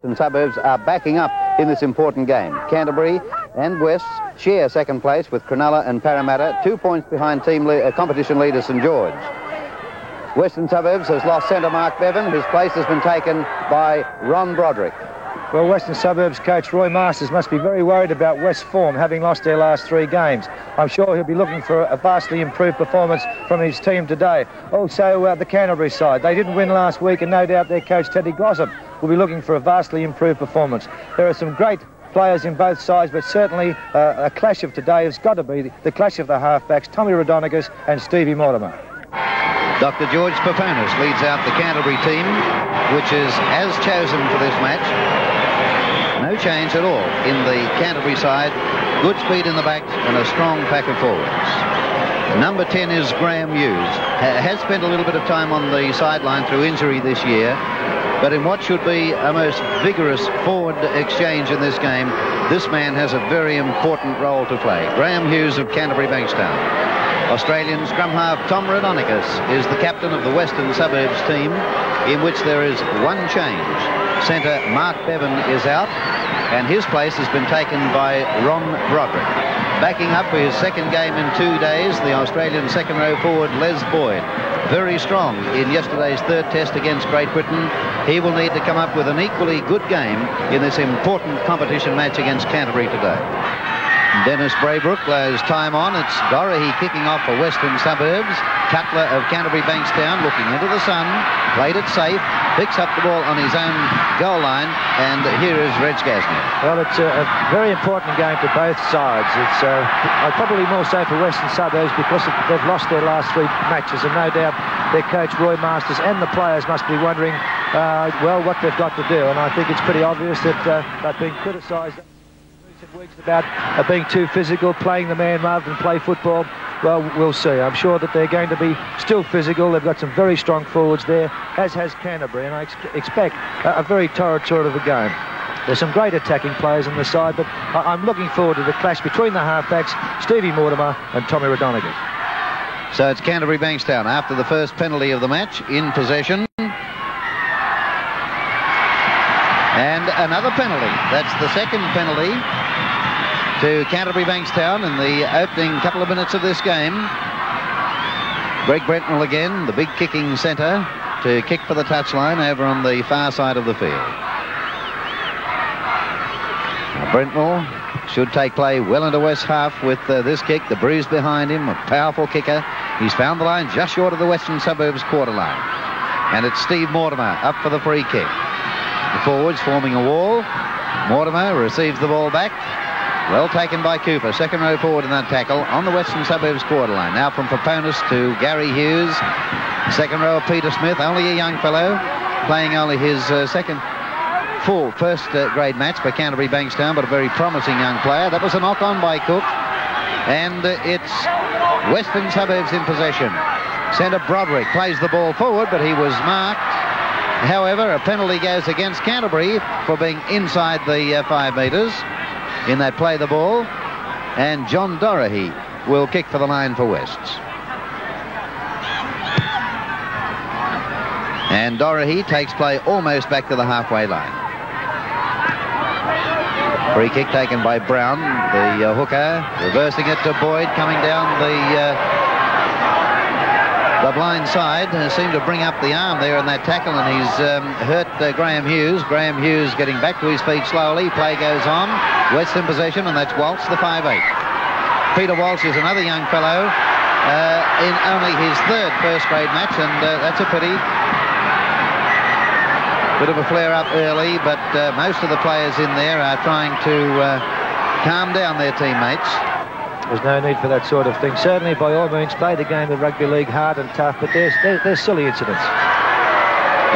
And suburbs are backing up in this important game. Canterbury and Wests share second place with Cronulla and Parramatta, 2 points behind competition leader St George. Western Suburbs has lost centre Mark Bevan, whose place has been taken by Ron Broderick. Well, Western Suburbs coach Roy Masters must be very worried about West's form, having lost their last 3 games. I'm sure he'll be looking for a vastly improved performance from his team today. Also, the Canterbury side. They didn't win last week, and no doubt their coach Teddy Glossop will be looking for a vastly improved performance. There are some great players in both sides, but certainly a clash of today has got to be the clash of the halfbacks, Tommy Raudonikis and Stevie Mortimer. Dr. George Paponis leads out the Canterbury team, which is as chosen for this match. No change at all in the Canterbury side. Good speed in the backs and a strong pack of forwards. Number 10 is Graham Hughes. Has spent a little bit of time on the sideline through injury this year, but in what should be a most vigorous forward exchange in this game, this man has a very important role to play. Graham Hughes of Canterbury Bankstown. Australian scrum half Tom Raudonikis is the captain of the Western Suburbs team, in which there is one change. Centre Mark Bevan is out, and his place has been taken by Ron Broderick. Backing up for his second game in 2 days, the Australian second row forward Les Boyd. Very strong in yesterday's third test against Great Britain. He will need to come up with an equally good game in this important competition match against Canterbury today. Dennis Braybrook blows time on. It's Dorahy kicking off for Western Suburbs. Cutler of Canterbury Bankstown looking into the sun, played it safe, picks up the ball on his own goal line, and here is Reg Gasnier. Well, it's a very important game for both sides. It's probably more so for Western Suburbs because they've lost their last 3 matches, and no doubt their coach Roy Masters and the players must be wondering, well, what they've got to do. And I think it's pretty obvious that they've been criticised weeks about being too physical, playing the man rather than play football. Well, we'll see. I'm sure that they're going to be still physical. They've got some very strong forwards there, as has Canterbury, and I expect a very torrid sort of a game. There's some great attacking players on the side, but I'm looking forward to the clash between the halfbacks, Stevie Mortimer and Tommy Raudonikis. So it's Canterbury Bankstown after the first penalty of the match in possession. And another penalty. That's the second penalty to Canterbury Bankstown in the opening couple of minutes of this game. Greg Brentnell again, the big kicking centre, to kick for the touchline over on the far side of the field. Now Brentnell should take play well into West half with this kick. The Breeze behind him, a powerful kicker. He's found the line just short of the Western Suburbs quarter line. And it's Steve Mortimer up for the free kick. The forwards forming a wall. Mortimer receives the ball back. Well taken by Cooper. Second row forward in that tackle on the Western Suburbs quarter line. Now from Paponis to Gary Hughes. Second row of Peter Smith, only a young fellow, playing only his first grade match for Canterbury Bankstown, but a very promising young player. That was a knock on by Cook. And it's Western Suburbs in possession. Centre Broderick plays the ball forward, but he was marked. However, a penalty goes against Canterbury for being inside the 5 metres in that play the ball. And John Dorahy will kick for the line for Wests. And Dorahy takes play almost back to the halfway line. Free kick taken by Brown, the hooker, reversing it to Boyd, coming down the blind side. Seemed to bring up the arm there in that tackle, and he's hurt Graham Hughes. Graham Hughes getting back to his feet slowly. Play goes on. West in possession, and that's Walsh, the 5'8". Peter Walsh is another young fellow in only his third first-grade match, and that's a pity. Bit of a flare-up early, but most of the players in there are trying to calm down their teammates. There's no need for that sort of thing. Certainly, by all means, play the game of rugby league hard and tough, but there's silly incidents.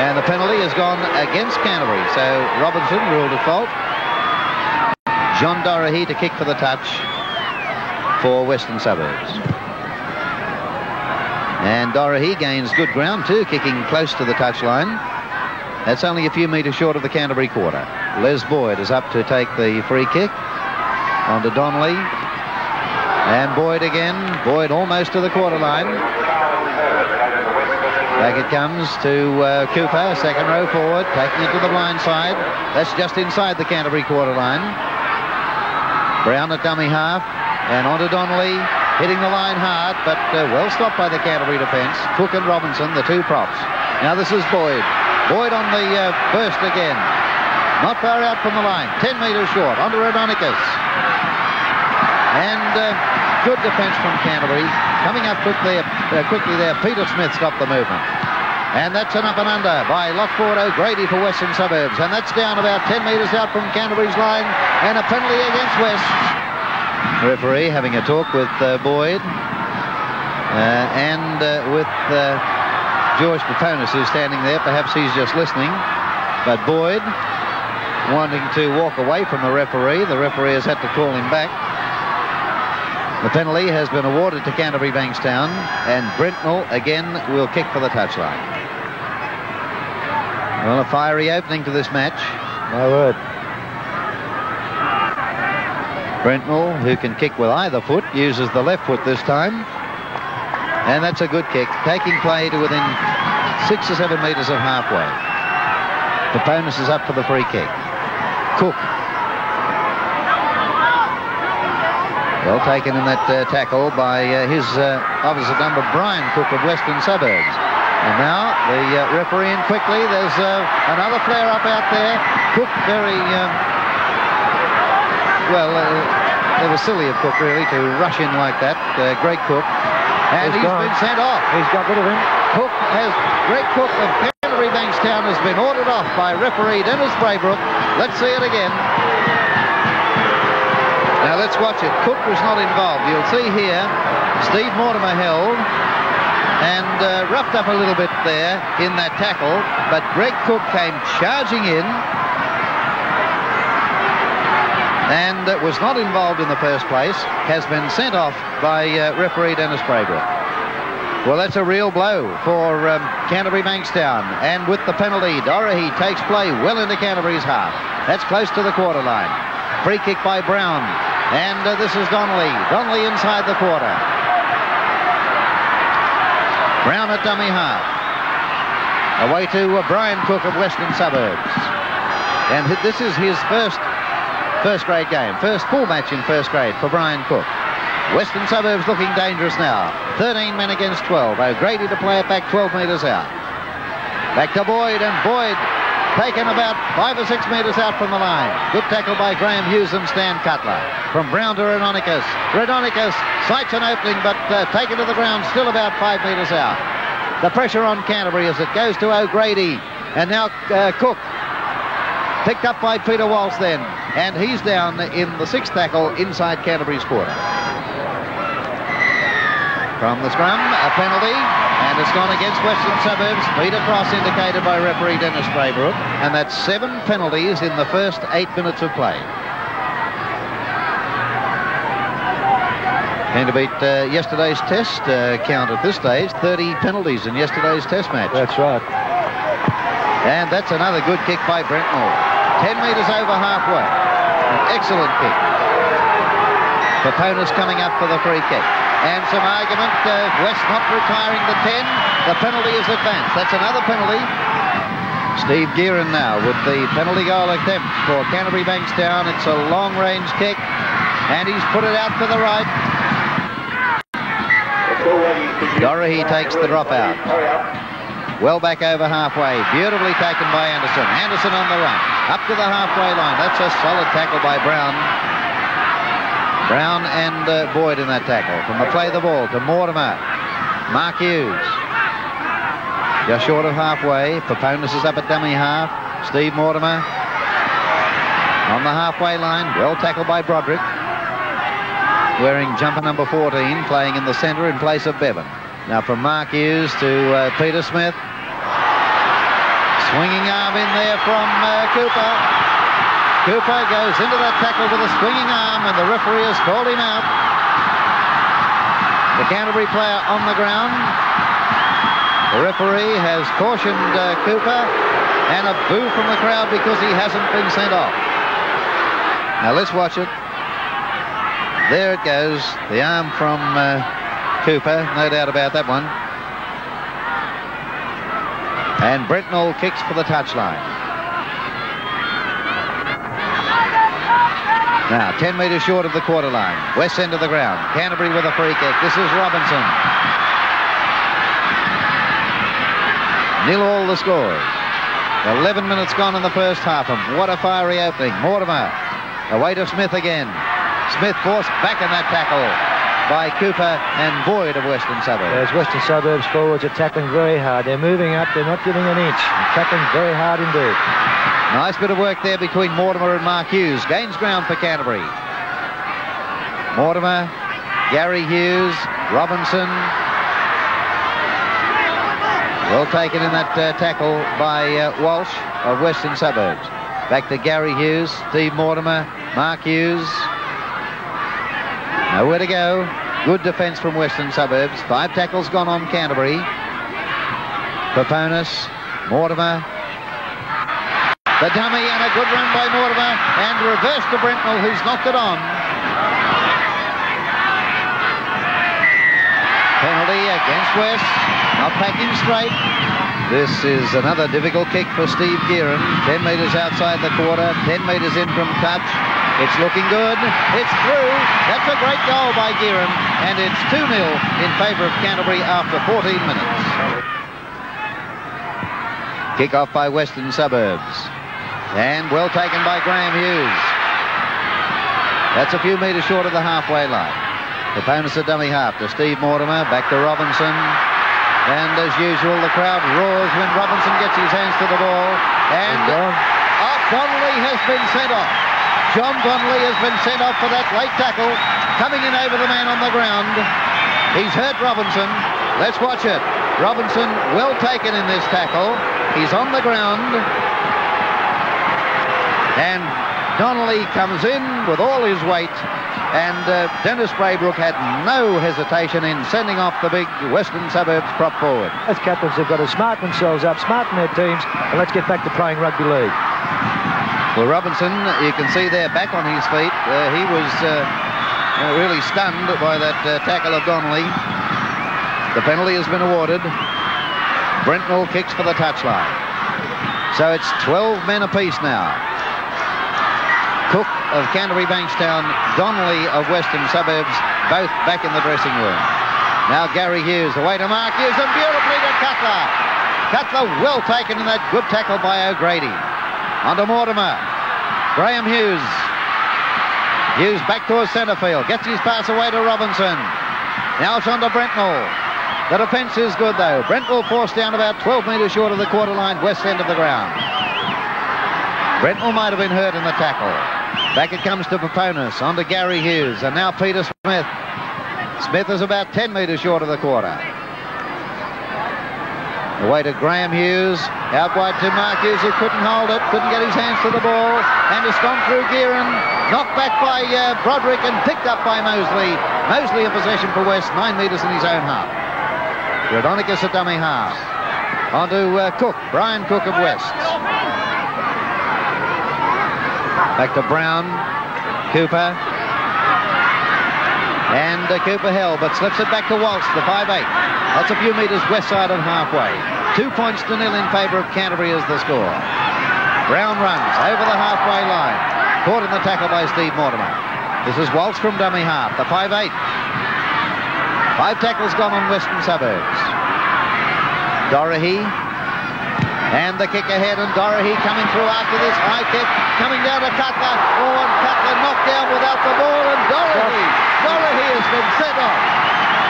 And the penalty has gone against Canterbury, so Robinson ruled at fault. John Dorahy to kick for the touch for Western Suburbs. And Dorahy gains good ground too, kicking close to the touchline. That's only a few metres short of the Canterbury quarter. Les Boyd is up to take the free kick. On to Donnelly. And Boyd again. Boyd almost to the quarter line. Back it comes to Cooper, second row forward, taking it to the blind side. That's just inside the Canterbury quarter line. Brown at dummy half, and on to Donnelly, hitting the line hard, but well stopped by the Canterbury defence. Cook and Robinson, the two props. Now this is Boyd. Boyd on the burst again. Not far out from the line, 10 metres short, onto Rodonicus. And good defence from Canterbury. Coming up quickly there, Peter Smith stopped the movement. And that's an up and under by Lockford O'Grady for Western Suburbs. And that's down about 10 metres out from Canterbury's line. And a penalty against West. Referee having a talk with Boyd. And with George Peponis, who's standing there. Perhaps he's just listening. But Boyd wanting to walk away from the referee. The referee has had to call him back. The penalty has been awarded to Canterbury Bankstown, and Brentnell again will kick for the touchline. Well, a fiery opening to this match. My word. Brentnell, who can kick with either foot, uses the left foot this time. And that's a good kick, taking play to within 6 or 7 metres of halfway. Peponis is up for the free kick. Cook. Well taken in that tackle by his opposite number, Brian Cook of Western Suburbs. And now the referee in quickly. There's another flare-up out there. Cook very, it was silly of Cook really to rush in like that. Greg Cook. And he's been sent off. He's got rid of him. Greg Cook of Canterbury Bankstown has been ordered off by referee Dennis Braybrook. Let's see it again. Now let's watch it. Cook was not involved. You'll see here Steve Mortimer held and roughed up a little bit there in that tackle, but Greg Cook came charging in and was not involved in the first place, has been sent off by referee Dennis Braybrook. Well, that's a real blow for Canterbury Bankstown, and with the penalty, Dorahy takes play well into Canterbury's half. That's close to the quarter line. Free kick by Brown. And this is Donnelly. Donnelly inside the quarter. Brown at dummy half. Away to Brian Cook of Western Suburbs. And this is his first grade game. First full match in first grade for Brian Cook. Western Suburbs looking dangerous now. 13 men against 12. O'Grady to play it back 12 metres out. Back to Boyd, and Boyd taken about 5 or 6 metres out from the line. Good tackle by Graham Hughes and Stan Cutler. From Brown to Rodonicus. Rodonicus sights an opening, but taken to the ground, still about 5 metres out. The pressure on Canterbury as it goes to O'Grady. And now Cook. Picked up by Peter Walsh then. And he's down in the 6th tackle inside Canterbury's quarter. From the scrum, a penalty. And it's gone against Western Suburbs. Peter Cross indicated by referee Dennis Braybrook. And that's 7 penalties in the first 8 minutes of play. Going to beat yesterday's test count at this stage. 30 penalties in yesterday's test match. That's right. And that's another good kick by Brentnell. 10 metres over halfway. An excellent kick. Peponis coming up for the free kick. And some argument, West not retiring the 10. The penalty is advanced. That's another penalty. Steve Gearan now with the penalty goal attempt for Canterbury Bankstown. It's a long-range kick, and he's put it out to the right. Dorahy takes the drop out. Well back over halfway. Beautifully taken by Anderson. Anderson on the run. Up to the halfway line. That's a solid tackle by Brown. Brown and Boyd in that tackle. From the play the ball to Mortimer. Mark Hughes. Just short of halfway. Peponis is up at dummy half. Steve Mortimer on the halfway line. Well tackled by Broderick. Wearing jumper number 14, playing in the centre in place of Bevan. Now from Mark Hughes to Peter Smith. Swinging arm in there from Cooper. Cooper goes into that tackle with a swinging arm, and the referee has called him out. The Canterbury player on the ground. The referee has cautioned Cooper, and a boo from the crowd because he hasn't been sent off. Now let's watch it. There it goes. The arm from Cooper, no doubt about that one. And Brentnall kicks for the touchline. Now, 10 metres short of the quarter line. West end of the ground. Canterbury with a free kick. This is Robinson. 0-0 the scores. 11 minutes gone in the first half, and what a fiery opening. Mortimer, away to Smith again. Smith forced back in that tackle by Cooper and Boyd of Western Suburbs. Those Western Suburbs forwards are tackling very hard. They're moving up. They're not giving an inch. They're tackling very hard indeed. Nice bit of work there between Mortimer and Mark Hughes. Gains ground for Canterbury. Mortimer, Gary Hughes, Robinson. Well taken in that tackle by Walsh of Western Suburbs. Back to Gary Hughes, Steve Mortimer, Mark Hughes. Nowhere to go. Good defence from Western Suburbs. 5 tackles gone on Canterbury. Paponis, Mortimer. The dummy and a good run by Mortimer. And reverse to Brentnall, who's knocked it on. Penalty against West. Not backing straight. This is another difficult kick for Steve Gearan. 10 metres outside the quarter. 10 metres in from touch. It's looking good. It's through. That's a great goal by Gearan. And it's 2-0 in favour of Canterbury after 14 minutes. Kick off by Western Suburbs. And well taken by Graham Hughes. That's a few metres short of the halfway line. The opponent's a dummy half to Steve Mortimer. Back to Robinson. And as usual, the crowd roars when Robinson gets his hands to the ball. And Donnelly has been sent off. John Donnelly has been sent off for that late tackle, coming in over the man on the ground. He's hurt Robinson. Let's watch it. Robinson well taken in this tackle. He's on the ground. And Donnelly comes in with all his weight. And Dennis Braybrook had no hesitation in sending off the big Western Suburbs prop forward. Those captains have got to smarten themselves up, smarten their teams, and let's get back to playing rugby league. Well, Robinson, you can see there back on his feet. He was really stunned by that tackle of Donnelly. The penalty has been awarded. Brentnall kicks for the touchline. So it's 12 men apiece now. Cook of Canterbury Bankstown, Donnelly of Western Suburbs, both back in the dressing room. Now Gary Hughes, away to Mark Hughes, and beautifully to Cutler. Cutler well taken in that good tackle by O'Grady. On to Mortimer. Graham Hughes. Hughes back towards centre field. Gets his pass away to Robinson. Now it's on to Brentnall. The defence is good though. Brentnall forced down about 12 metres short of the quarter line, west end of the ground. Brentnall might have been hurt in the tackle. Back it comes to Paponis, on to Gary Hughes, and now Peter Smith. Smith is about 10 metres short of the quarter. Away to Graham Hughes, out wide to Mark Hughes, who couldn't hold it, couldn't get his hands to the ball, and it's gone through Gearan, knocked back by Broderick and picked up by Mosley. Mosley in possession for West, 9 metres in his own half. Rodonicus a dummy half. On to Cook, Brian Cook of West. Back to Brown, Cooper. And Cooper held, but slips it back to Walsh, the 5'8". That's a few metres west side of halfway. 2 points to 0 in favour of Canterbury as the score. Brown runs over the halfway line. Caught in the tackle by Steve Mortimer. This is Walsh from dummy half, the 5'8". 5 tackles gone on Western Suburbs. Dorahy. And the kick ahead, and Dorahy coming through after this high kick. Coming down to Cutler. Oh, and Cutler knocked down without the ball, and Dorahy has been sent off.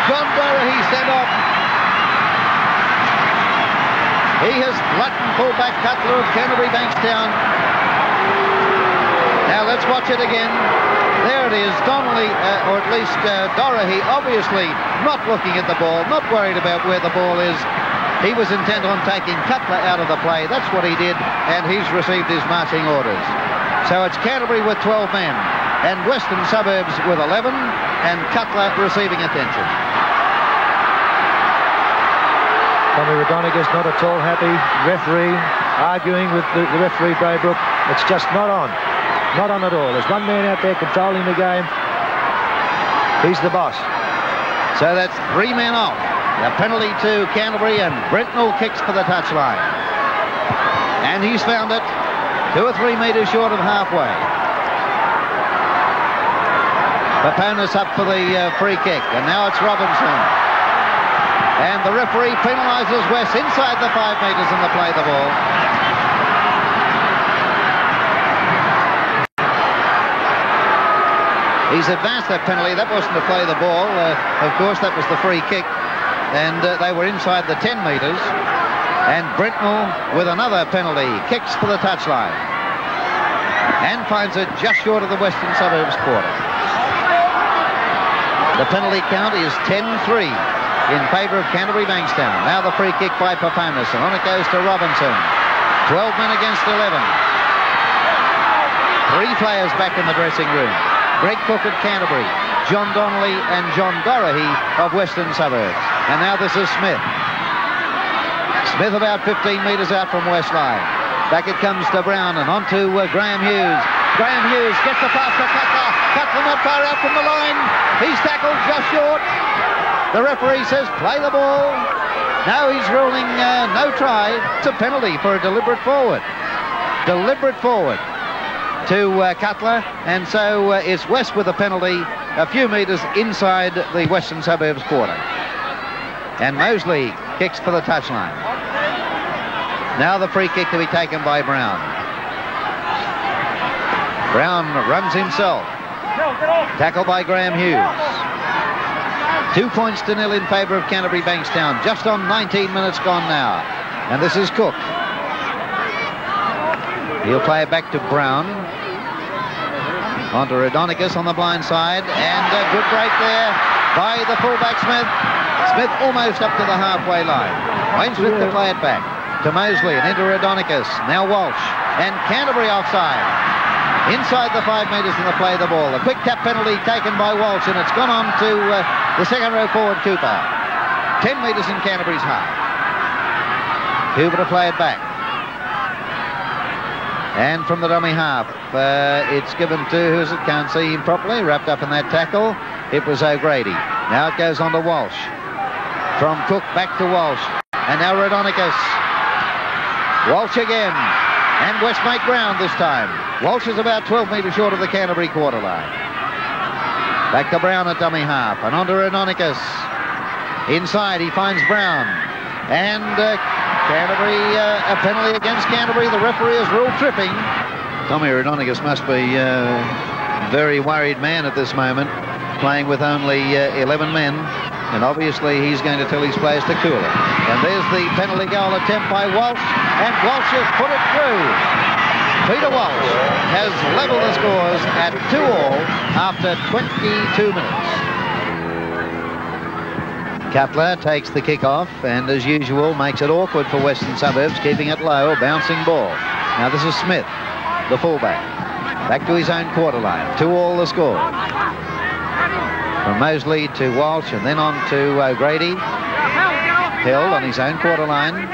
John Dorahy sent off. He has flattened fullback Cutler of Canterbury Bankstown. Now let's watch it again. There it is, Donnelly, or at least Dorahy, obviously not looking at the ball, not worried about where the ball is. He was intent on taking Cutler out of the play. That's what he did, and he's received his marching orders. So it's Canterbury with 12 men, and Western Suburbs with 11, and Cutler receiving attention. Tommy Rodonicus not at all happy. Referee arguing with the referee Braybrook. It's just not on. Not on at all. There's one man out there controlling the game. He's the boss. So that's 3 men off. A penalty to Canterbury, and Brentnall kicks for the touchline. And he's found it 2 or 3 metres short of halfway. Paponis up for the free kick, and now it's Robinson. And the referee penalises West inside the 5 metres and they play the ball. He's advanced that penalty. That wasn't to play the ball. Of course, that was the free kick. And they were inside the 10 metres. And Brentnell with another penalty. Kicks for the touchline. And finds it just short of the Western Suburbs quarter. The penalty count is 10-3 in favour of Canterbury Bankstown. Now the free kick by Paponis. And on it goes to Robinson. 12 men against 11. 3 players back in the dressing room. Greg Cook at Canterbury, John Donnelly and John Dorahy of Western Suburbs. And now this is Smith. Smith about 15 metres out from West line. Back it comes to Brown and on to Graham Hughes. Graham Hughes gets the pass to Cutler. Cutler not far out from the line. He's tackled just short. The referee says play the ball. Now he's ruling no try. It's a penalty for a deliberate forward. Deliberate forward to Cutler, and so it's West with a penalty a few metres inside the Western Suburbs quarter. And Mosley kicks for the touchline. Now the free kick to be taken by Brown. Brown runs himself. Tackle by Graham Hughes. 2 points to 0 in favour of Canterbury Bankstown. Just on 19 minutes gone now. And this is Cook. He'll play it back to Brown. On to Rodonicus on the blind side. And a good break there by the fullback Smith. Smith almost up to the halfway line. Wayne Smith to play it back to Mosley and into Rodonicus. Now Walsh. And Canterbury offside. Inside the 5 metres and they play the ball. A quick tap penalty taken by Walsh, and it's gone on to the second row forward, Cooper. 10 metres in Canterbury's half. Cooper to play it back. And from the dummy half, it's given to, who's it? Can't see him properly. Wrapped up in that tackle. It was O'Grady. Now it goes on to Walsh. From Cook back to Walsh. And now Rodonicus. Walsh again. And West make ground this time. Walsh is about 12 metres short of the Canterbury quarter line. Back to Brown at dummy half. And on to Rodonicus. Inside he finds Brown. And Canterbury, a penalty against Canterbury. The referee has ruled tripping. Tommy Rodonicus must be a very worried man at this moment, playing with only 11 men. And obviously he's going to tell his players to cool it. And there's the penalty goal attempt by Walsh. And Walsh has put it through. Peter Walsh has levelled the scores at 2-all after 22 minutes. Cutler takes the kick off and, as usual, makes it awkward for Western Suburbs, keeping it low, a bouncing ball. Now this is Smith, the fullback. Back to his own quarter line. 2-all the score. From Mosley to Walsh and then on to O'Grady. Held on his own quarter line.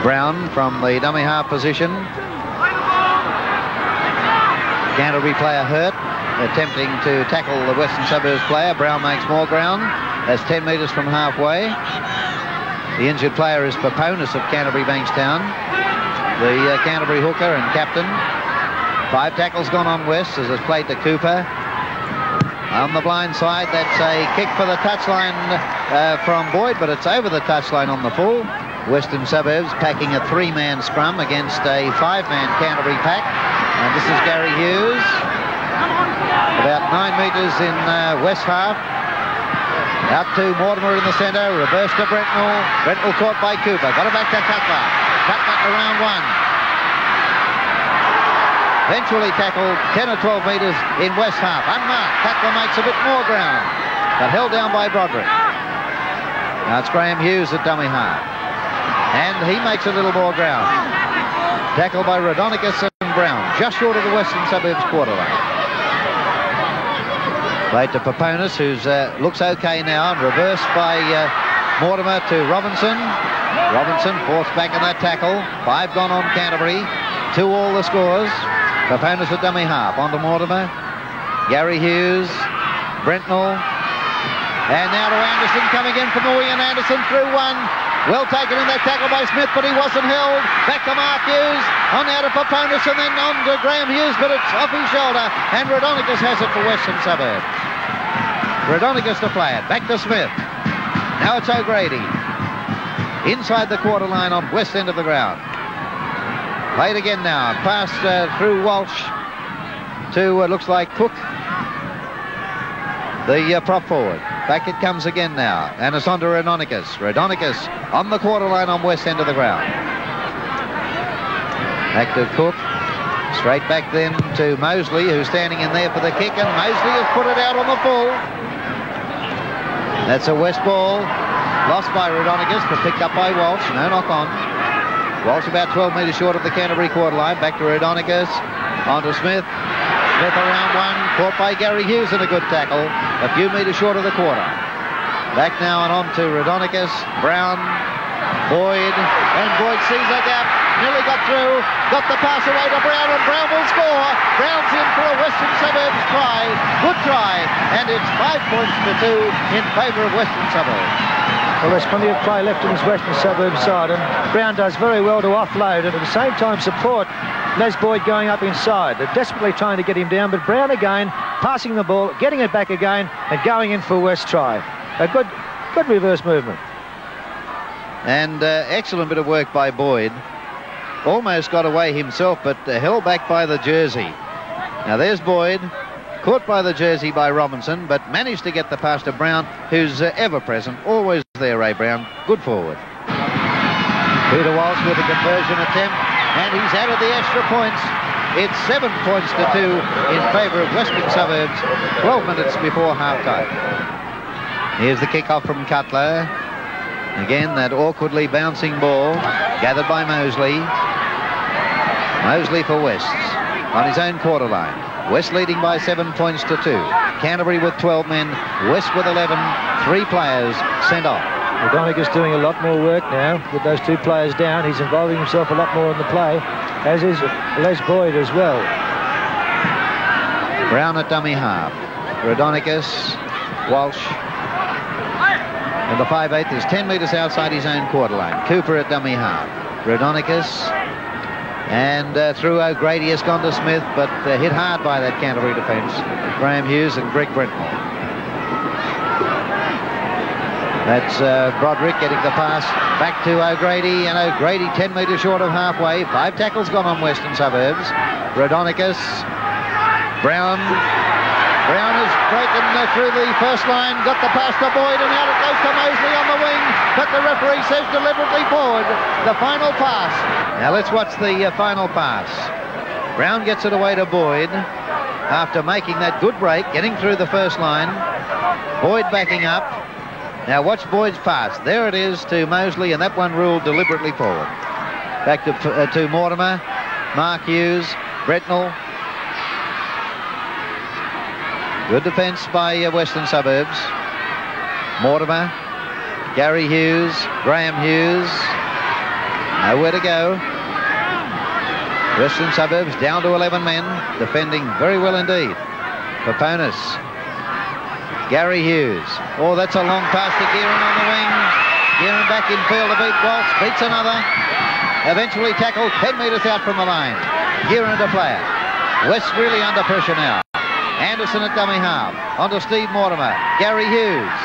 Brown from the dummy half position. Canterbury player hurt, attempting to tackle the Western Suburbs player. Brown makes more ground. That's 10 metres from halfway. The injured player is Paponis of Canterbury Bankstown, the Canterbury hooker and captain. 5 tackles gone on West as it's played to Cooper. On the blind side, that's a kick for the touchline from Boyd, but it's over the touchline on the full. Western Suburbs packing a 3-man scrum against a 5-man Canterbury pack. And this is Gary Hughes. About 9 metres in West half. Out to Mortimer in the centre. Reverse to Brentnell. Brentnell caught by Cooper. Got it back to Cutler. Cutler around 1. Eventually tackled 10 or 12 metres in West half. Unmarked. Cutler makes a bit more ground, but held down by Broderick. Now it's Graham Hughes at dummy half. And he makes a little more ground. Tackled by Rodonicus and Brown, just short of the Western Suburbs quarter line. Played to Paponis, who looks okay now, and reversed by Mortimer to Robinson. Robinson forced back in that tackle. 5 gone on Canterbury. 2-all the scores. Paponis at dummy half. On to Mortimer. Gary Hughes. Brentnell. And now to Anderson coming in from the wing, and Anderson through 1. Well taken in that tackle by Smith, but he wasn't held. Back to Mark Hughes. On out of Paponis and then on to Graham Hughes, but it's off his shoulder. And Raudonikis has it for Western Suburbs. Raudonikis to play it. Back to Smith. Now it's O'Grady. Inside the quarter line on west end of the ground. Played again now. Passed through Walsh to, looks like Cook, the prop forward. Back it comes again now. And it's on to Raudonikis. Raudonikis on the quarter line on west end of the ground. Back to Cook. Straight back then to Mosley, who's standing in there for the kick. And Mosley has put it out on the full. That's a West ball. Lost by Raudonikis, but picked up by Walsh. No knock on. Walsh about 12 metres short of the Canterbury quarter line. Back to Raudonikis. On to Smith. Smith around one. Caught by Gary Hughes in a good tackle. A few metres short of the quarter. Back now and on to Raudonikis. Brown. Boyd. And Boyd sees a gap. Nearly got through. Got the pass away to Brown, and Brown will score. Brown's in for a Western Suburbs try. Good try. And it's 5 points to 2 in favour of Western Suburbs. Well, there's plenty of play left in his Western Suburbs side, and Brown does very well to offload and at the same time support Les Boyd going up inside. They're desperately trying to get him down, but Brown again passing the ball, getting it back again, and going in for West try. A good reverse movement. And excellent bit of work by Boyd. Almost got away himself, but held back by the jersey. Now there's Boyd. Caught by the jersey by Robinson, but managed to get the pass to Brown, who's ever present. Always there, Ray Brown. Good forward. Peter Walsh with a conversion attempt, and he's added the extra points. It's 7 points to 2 in favour of Western Suburbs, 12 minutes before half-time. Here's the kick-off from Cutler. Again, that awkwardly bouncing ball, gathered by Mosley. Mosley for West, on his own quarter line. West leading by 7 points to 2. Canterbury with 12 men. West with 11. 3 players sent off. Raudonikis doing a lot more work now with those 2 players down. He's involving himself a lot more in the play, as is Les Boyd as well. Brown at dummy half. Raudonikis, Walsh. And the 5'8" is 10 metres outside his own quarter line. Cooper at dummy half. Raudonikis. And through O'Grady has gone to Smith, but hit hard by that Canterbury defence. Graham Hughes and Greg Brentnell. That's Broderick getting the pass back to O'Grady, and O'Grady 10 metres short of halfway. 5 tackles gone on Western Suburbs. Raudonikis. Brown has broken through the first line, got the pass to Boyd, and out it goes to Mosley on the wing, but the referee says deliberately forward. The final pass. Now let's watch the final pass. Brown gets it away to Boyd after making that good break, getting through the first line. Boyd backing up. Now watch Boyd's pass. There it is to Mosley, and that one ruled deliberately forward. Back to Mortimer, Mark Hughes, Brentnell. Good defence by Western Suburbs. Mortimer, Gary Hughes, Graham Hughes. Nowhere to go. Western Suburbs down to 11 men, defending very well indeed. Paponis. Gary Hughes. Oh, that's a long pass to Gearan on the wing. Gearan back in field to beat Walsh. Beats another. Eventually tackled 10 metres out from the line. Gearan to play it. West really under pressure now. Anderson at dummy half. On to Steve Mortimer. Gary Hughes.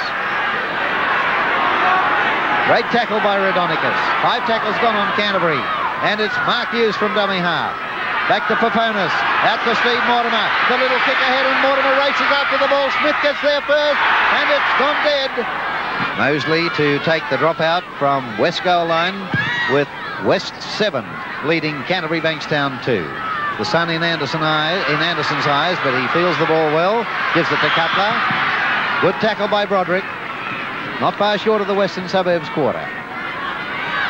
Great tackle by Raudonikis. 5 tackles gone on Canterbury. And it's Mark Hughes from dummy half. Back to Paponis. Out to Steve Mortimer. The little kick ahead, and Mortimer races after the ball. Smith gets there first, and it's gone dead. Mosley to take the dropout from West goal line, with West 7 leading Canterbury Bankstown 2. The sun in Anderson's eyes, but he feels the ball well. Gives it to Cutler. Good tackle by Broderick. Not far short of the Western Suburbs quarter.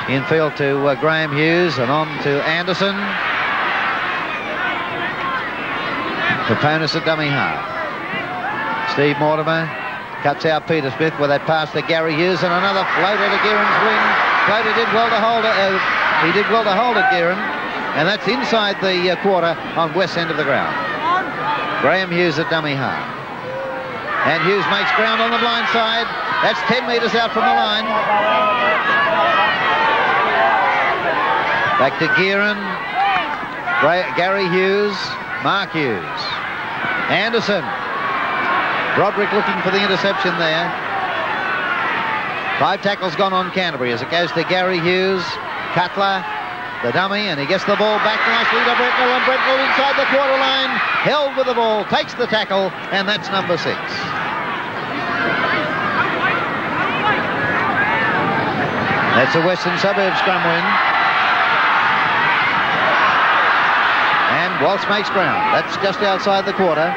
Infield to Graham Hughes, and on to Anderson. Paponis at dummy half. Steve Mortimer cuts out Peter Smith with that pass to Gary Hughes, and another floater to Gearan's wing. Floater did well to hold it. He did well to hold it, Gearan. And that's inside the quarter on west end of the ground. Graham Hughes at dummy half. And Hughes makes ground on the blind side. That's 10 metres out from the line. Back to Gearon. Gary Hughes. Mark Hughes. Anderson. Broderick looking for the interception there. 5 tackles gone on Canterbury as it goes to Gary Hughes. Cutler, the dummy, and he gets the ball back nicely to Brentnell, and Brentnell inside the quarter line, held with the ball, takes the tackle, and that's number 6. That's a Western Suburbs scrum win. And Walsh makes ground. That's just outside the quarter.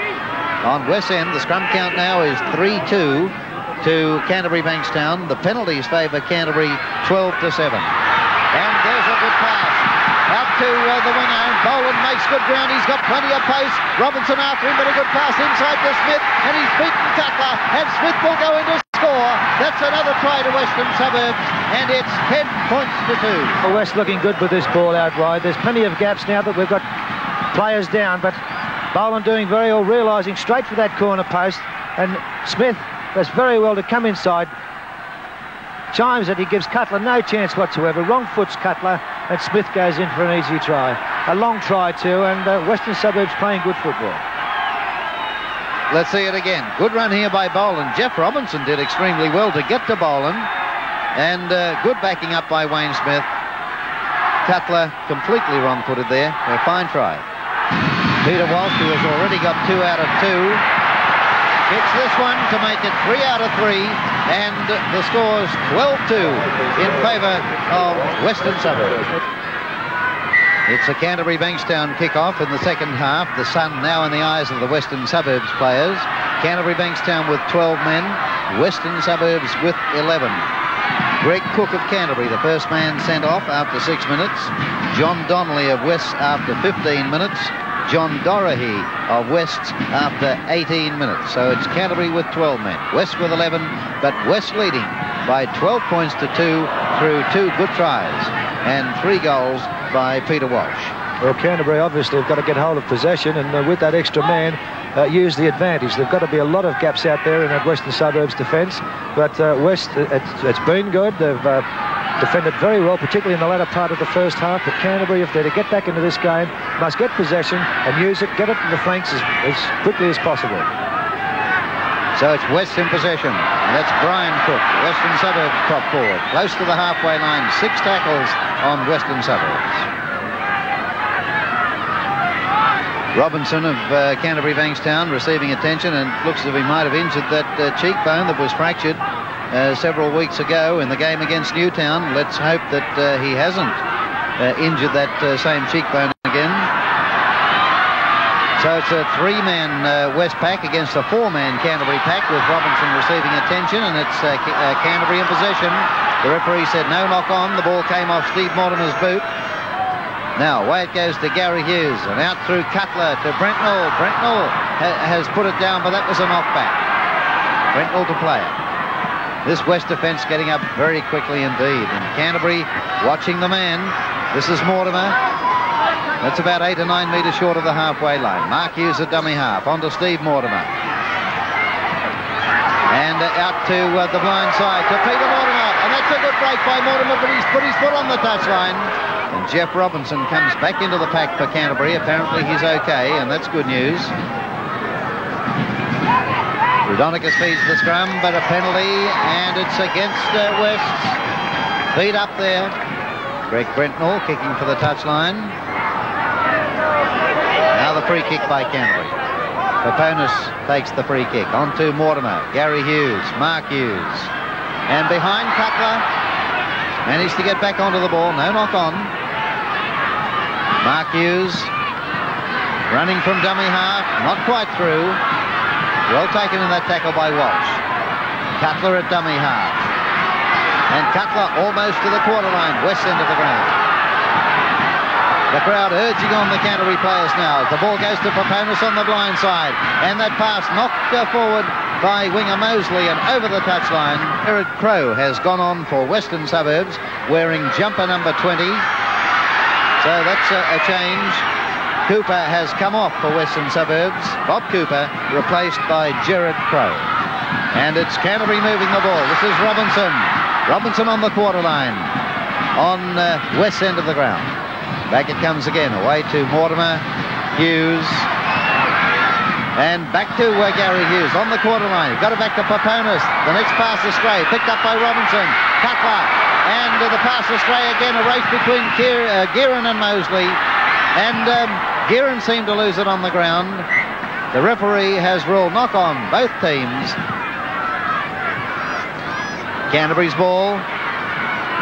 On West End, the scrum count now is 3-2 to Canterbury Bankstown. The penalties favour Canterbury 12-7. And there's a good pass out to the winger. Boland makes good ground. He's got plenty of pace. Robinson after him, but a good pass inside to Smith, and he's beaten Cutler, and Smith will go in to score. That's another try to Western Suburbs, and it's 10 points to 2. West looking good with this ball out wide. There's plenty of gaps now that we've got players down, but Boland doing very well, realising straight for that corner post, and Smith does very well to come inside. Chimes it, he gives Cutler no chance whatsoever. Wrong foots Cutler, and Smith goes in for an easy try. A long try too, and Western Suburbs playing good football. Let's see it again. Good run here by Boland. Jeff Robinson did extremely well to get to Boland, and good backing up by Wayne Smith. Cutler completely wrong-footed there. A fine try. Peter Walsh, who has already got 2 out of 2, kicks this one to make it 3 out of 3, and the score's 12-2 in favour of Western Suburbs. It's a Canterbury Bankstown kick-off in the second half. The sun now in the eyes of the Western Suburbs players. Canterbury Bankstown with 12 men, Western Suburbs with 11. Greg Cook of Canterbury, the first man sent off after 6 minutes. John Donnelly of West after 15 minutes. John Dorahy of West after 18 minutes. So it's Canterbury with 12 men. West with 11, but West leading by 12 points to 2 through 2 good tries and 3 goals by Peter Walsh. Well, Canterbury obviously have got to get hold of possession, and with that extra man, use the advantage. There've got to be a lot of gaps out there in that Western Suburbs defence, but West, it's been good. They've defended very well, particularly in the latter part of the first half. But Canterbury, if they're to get back into this game, must get possession and use it, get it to the flanks as quickly as possible. So it's West in possession, and that's Brian Cook, Western Suburbs top forward, close to the halfway line. 6 tackles on Western Suburbs. Robinson of Canterbury Bankstown receiving attention, and looks as if he might have injured that cheekbone that was fractured several weeks ago in the game against Newtown. Let's hope that he hasn't injured that same cheekbone again. So it's a 3-man West pack against a 4-man Canterbury pack, with Robinson receiving attention, and it's Canterbury in possession. The referee said no knock on. The ball came off Steve Mortimer's boot. Now away it goes to Gary Hughes, and out through Cutler to Brentnell. Brentnell has put it down, but that was a knockback. Brentnell to play it. This West defence getting up very quickly indeed, and Canterbury watching the man. This is Mortimer. That's about 8 or 9 metres short of the halfway line. Mark Hughes, a dummy half, on to Steve Mortimer. And out to the blind side to Peter Mortimer. And that's a good break by Mortimer, but he's put his foot on the touchline. And Jeff Robinson comes back into the pack for Canterbury. Apparently he's okay, and that's good news. Rudonicus feeds the scrum, but a penalty, and it's against West's feet up there. Greg Brentnell kicking for the touchline. Now the free kick by Canterbury. Paponis takes the free kick. On to Mortimer. Gary Hughes. Mark Hughes. And behind Cutler. Managed to get back onto the ball. No knock on. Mark Hughes. Running from dummy half. Not quite through. Well taken in that tackle by Walsh. Cutler at dummy half. And Cutler almost to the quarter line. West end of the ground. The crowd urging on the Canterbury players now. The ball goes to Paponis on the blind side. And that pass knocked forward by winger Mosley and over the touchline. Jared Crow has gone on for Western Suburbs, wearing jumper number 20. So that's a change. Cooper has come off for Western Suburbs. Bob Cooper replaced by Jared Crow. And it's Canterbury moving the ball. This is Robinson. Robinson on the quarter line. On west end of the ground. Back it comes again. Away to Mortimer. Hughes. And back to Gary Hughes on the quarter line. Got it back to Paponis. The next pass astray. Picked up by Robinson. Cutler. And the pass astray again. A race between Gearin and Mosley. And Gearin seemed to lose it on the ground. The referee has ruled knock on both teams. Canterbury's ball.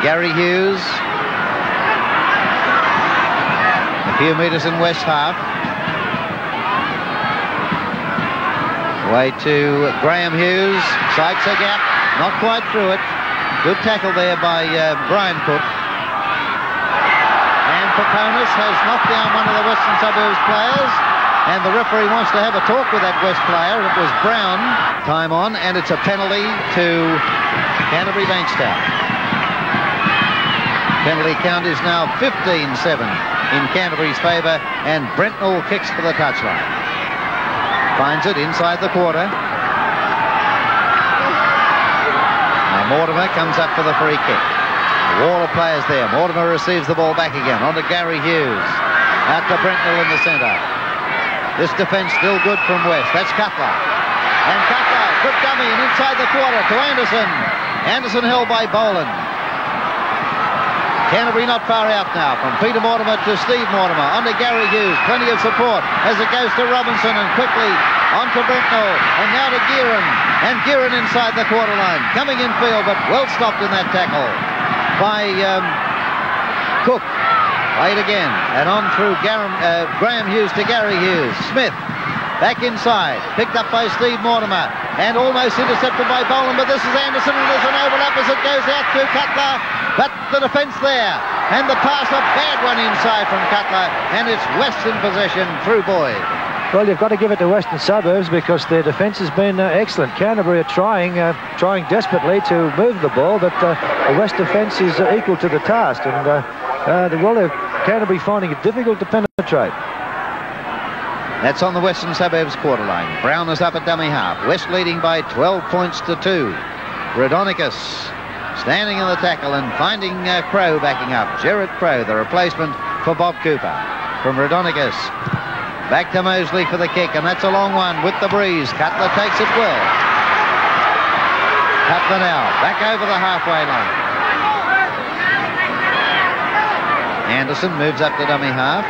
Gary Hughes. A few metres in west half. Way to Graham Hughes. Sights a gap. Not quite through it. Good tackle there by Brian Cook. And Paponis has knocked down one of the Western Suburbs players. And the referee wants to have a talk with that West player. It was Brown. Time on, and it's a penalty to Canterbury Bankstown. Penalty count is now 15-7 in Canterbury's favour, and Brentnall kicks for the touchline. Finds it inside the quarter. Now Mortimer comes up for the free kick. A wall of players there. Mortimer receives the ball back again. On to Gary Hughes. Out to Brentnall in the centre. This defence still good from West. That's Cutler. And Cutler, good dummy, and inside the quarter to Anderson. Anderson held by Boland. Canterbury not far out now. From Peter Mortimer to Steve Mortimer. On to Gary Hughes. Plenty of support as it goes to Robinson and quickly on to Brentnall. And now to Gearin. And Gearin inside the quarter line. Coming in field, but well stopped in that tackle by Cook. Played again, and on through Graham Hughes to Gary Hughes. Smith, back inside, picked up by Steve Mortimer, and almost intercepted by Boland, but this is Anderson, and there's an overlap as it goes out to Cutler, but the defence there, and the pass, a bad one inside from Cutler, and it's West in possession through Boyd. Well, you've got to give it to Western Suburbs because their defence has been excellent. Canterbury are trying desperately to move the ball, but the West defence is equal to the task, and Canterbury finding it difficult to penetrate. That's on the Western Suburbs quarter line. Brown is up at dummy half. West leading by 12 points to 2. Rodonicus standing in the tackle and finding Crow backing up. Gerard Crow, the replacement for Bob Cooper. From Rodonicus. Back to Mosley for the kick, and that's a long one with the breeze. Cutler takes it well. Cutler now, back over the halfway line. Anderson moves up to dummy half.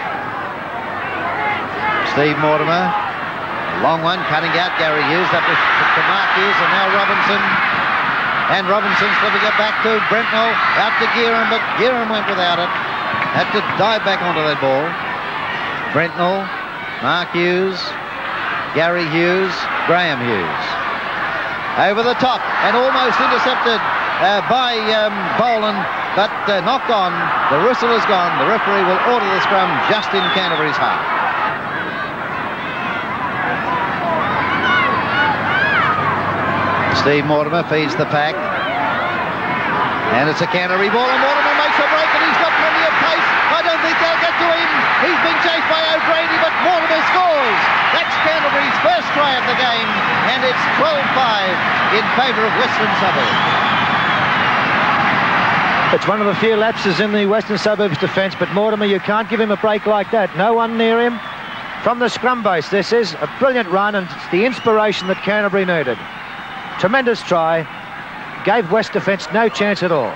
Steve Mortimer, long one, cutting out Gary Hughes, up to Mark Hughes, and now Robinson. And Robinson slipping it back to Brentnall, out to Gearin, but Gearin went without it. Had to dive back onto that ball. Brentnall, Mark Hughes, Gary Hughes, Graham Hughes. Over the top and almost intercepted by Boland, but knocked on. The whistle is gone. The referee will order the scrum just in Canterbury's half. Steve Mortimer feeds the pack. And it's a Canterbury ball, and Mortimer makes a break, and he's got plenty of pace. I don't think they'll get to him. He's been chased by O'Grady, but Mortimer scores. That's Canterbury's first try of the game, and it's 12-5 in favour of Western Suburbs. It's one of the few lapses in the Western Suburbs defence, but Mortimer, you can't give him a break like that. No one near him. From the scrum base, this is a brilliant run, and it's the inspiration that Canterbury needed. Tremendous try. Gave West defence no chance at all.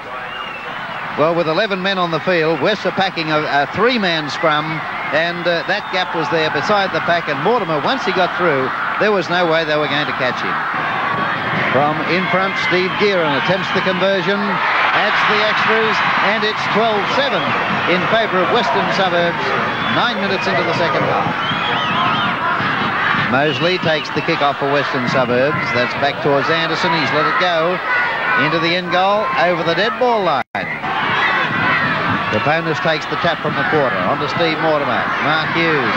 Well, with 11 men on the field, West are packing a three-man scrum, and that gap was there beside the pack, and Mortimer, once he got through, there was no way they were going to catch him. From in front, Steve Gearin attempts the conversion, adds the extras, and it's 12-7 in favour of Western Suburbs, 9 minutes into the second half. Mosley takes the kick off for Western Suburbs. That's back towards Anderson. He's let it go into the end goal, over the dead ball line. Paponis takes the tap from the quarter. On to Steve Mortimer. Mark Hughes.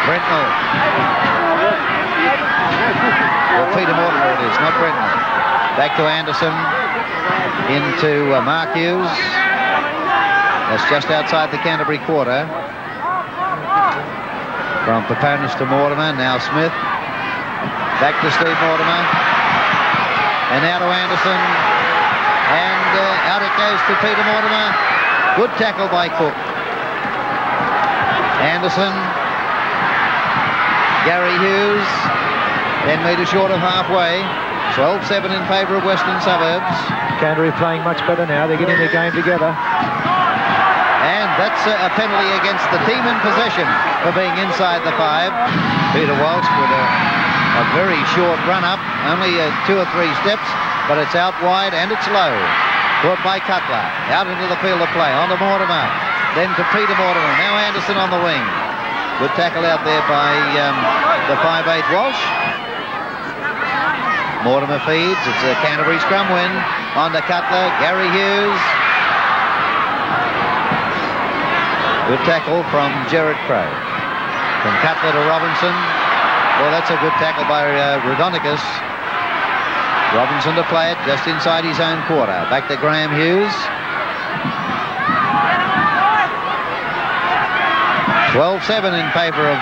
Brentnall. Well, Peter Mortimer it is, not Brentnall. Back to Anderson. Into Mark Hughes. That's just outside the Canterbury quarter. From Paponis to Mortimer. Now Smith. Back to Steve Mortimer. And now to Anderson. And out it goes to Peter Mortimer. Good tackle by Cook. Anderson. Gary Hughes. 10 metres short of halfway. 12-7 in favour of Western Suburbs. Canterbury playing much better now. They're getting their game together. And that's a penalty against the team in possession for being inside the 5. Peter Walsh with a very short run-up, only 2 or 3 steps, but it's out wide and it's low. Caught by Cutler. Out into the field of play. On to Mortimer. Then to Peter Mortimer. Now Anderson on the wing. Good tackle out there by the 5'8 Walsh. Mortimer feeds. It's a Canterbury scrum win. On to Cutler. Gary Hughes. Good tackle from Gerard Crowe. From Cutler to Robinson. Well, that's a good tackle by Rhodonicus. Robinson to play it just inside his own quarter. Back to Graham Hughes. 12-7 in favour of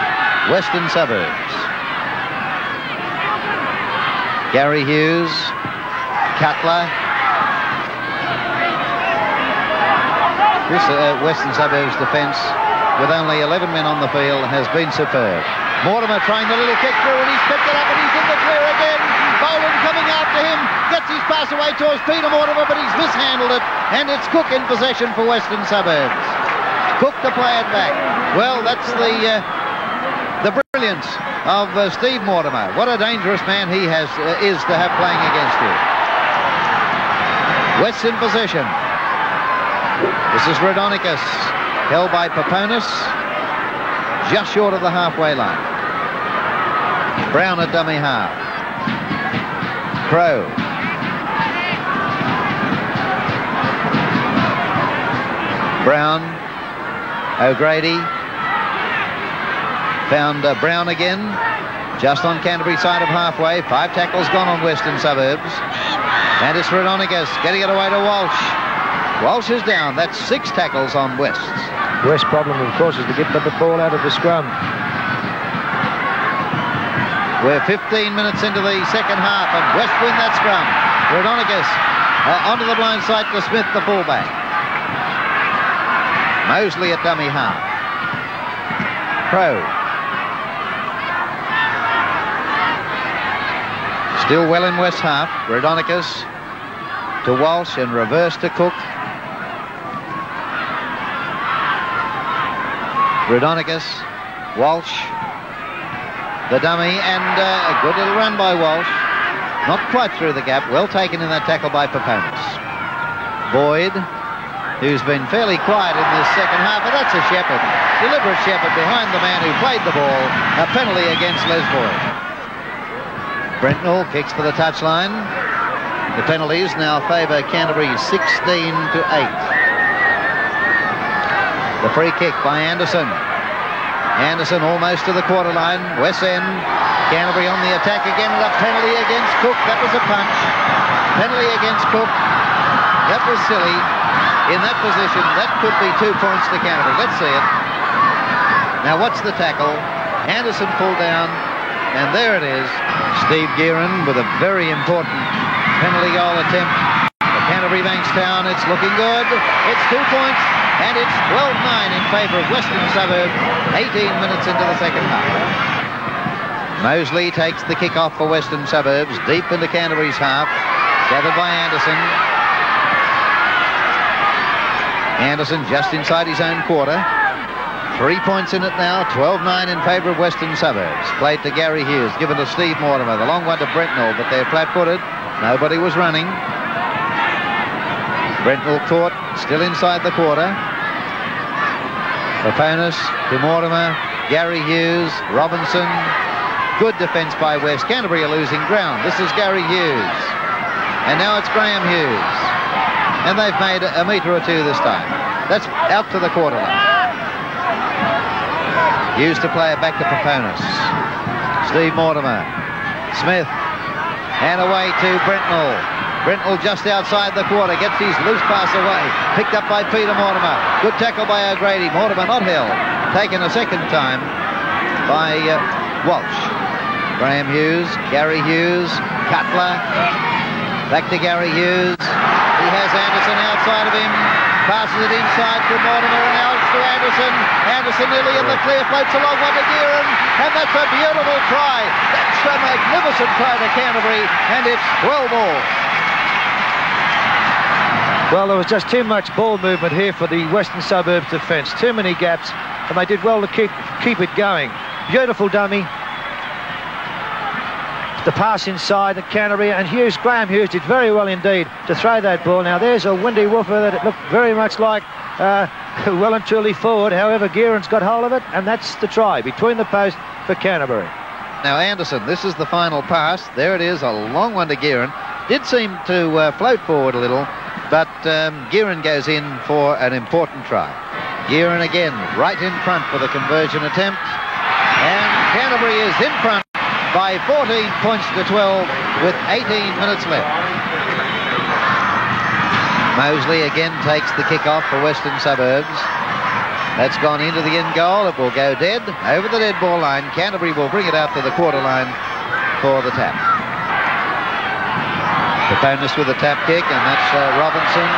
Western Suburbs. Gary Hughes. Cutler. This Western Suburbs defence, with only 11 men on the field, has been superb. Mortimer trying the little kick through, and he's picked it up, and he's in the clear again. Boland coming after him, gets his pass away towards Peter Mortimer, but he's mishandled it, and it's Cook in possession for Western Suburbs. Cook to play it back. Well, that's the brilliance of Steve Mortimer. What a dangerous man he is to have playing against you. West in possession. This is Rhodonicus, held by Paponis, just short of the halfway line. Brown at dummy half. Crowe. Brown. O'Grady. Found Brown again, just on Canterbury side of halfway. 5 tackles gone on Western Suburbs. And it's Rhodonicus getting it away to Walsh. Walsh is down. That's 6 tackles on West's. West's problem, of course, is to get the ball out of the scrum. We're 15 minutes into the second half, and West win that scrum. Rhodonicus onto the blind side to Smith, the fullback. Mosley at dummy half. Crowe. Still well in West half. Rhodonicus to Walsh and reverse to Cook. Rhodonicus, Walsh, the dummy, and a good little run by Walsh. Not quite through the gap. Well taken in that tackle by Paponis. Boyd, who's been fairly quiet in this second half, but that's a shepherd. Deliberate shepherd behind the man who played the ball. A penalty against Les Boyd. Brentnall kicks for the touchline. The penalties now favour Canterbury 16-8. The free kick by Anderson. Anderson almost to the quarter line. West End. Canterbury on the attack again, and a penalty against Cook. That was a punch. Penalty against Cook. That was silly. In that position, that could be 2 points to Canterbury. Let's see it. Now, what's the tackle? Anderson pulled down, and there it is. Steve Gearon with a very important penalty goal attempt for Canterbury Bankstown. It's looking good. It's 2 points, and it's 12-9 in favour of Western Suburbs. 18 minutes into the second half. Mosley takes the kick off for Western Suburbs, deep into Canterbury's half. Gathered by Anderson. Anderson just inside his own quarter. 3 points in it now. 12-9 in favour of Western Suburbs. Played to Gary Hughes, given to Steve Mortimer. The long one to Brentnall, but they're flat-footed. Nobody was running. Brentnall caught, still inside the quarter. Paponis to Mortimer. Gary Hughes, Robinson. Good defence by West. Canterbury are losing ground. This is Gary Hughes. And now it's Graham Hughes. And they've made a metre or two this time. That's out to the quarter line. Hughes to play it back to Paponis. Steve Mortimer. Smith. And away to Brentnall. Brentnall just outside the quarter. Gets his loose pass away. Picked up by Peter Mortimer. Good tackle by O'Grady. Mortimer not held. Taken a second time by Walsh. Graham Hughes. Gary Hughes. Cutler. Back to Gary Hughes. He has Anderson outside of him. Passes it inside to Mortimer and out to Anderson. Anderson nearly in the clear, floats along one to Gearan, and that's a beautiful try. That's a magnificent try to Canterbury, and it's 12 all. Well, there was just too much ball movement here for the Western Suburbs defence. Too many gaps, and they did well to keep it going. Beautiful dummy. The pass inside at Canterbury, and Graham Hughes did very well indeed to throw that ball. Now there's a windy woofer that it looked very much like well and truly forward. However, Gearan's got hold of it, and that's the try between the post for Canterbury. Now Anderson, this is the final pass. There it is, a long one to Gearan. Did seem to float forward a little, but Gearan goes in for an important try. Gearan again right in front for the conversion attempt, and Canterbury is in front by 14 points to 12 with 18 minutes left. Mosley again takes the kick-off for Western Suburbs. That's gone into the end goal. It will go dead over the dead ball line. Canterbury will bring it out to the quarter line for the tap. Paponis with a tap kick, and that's Robinson.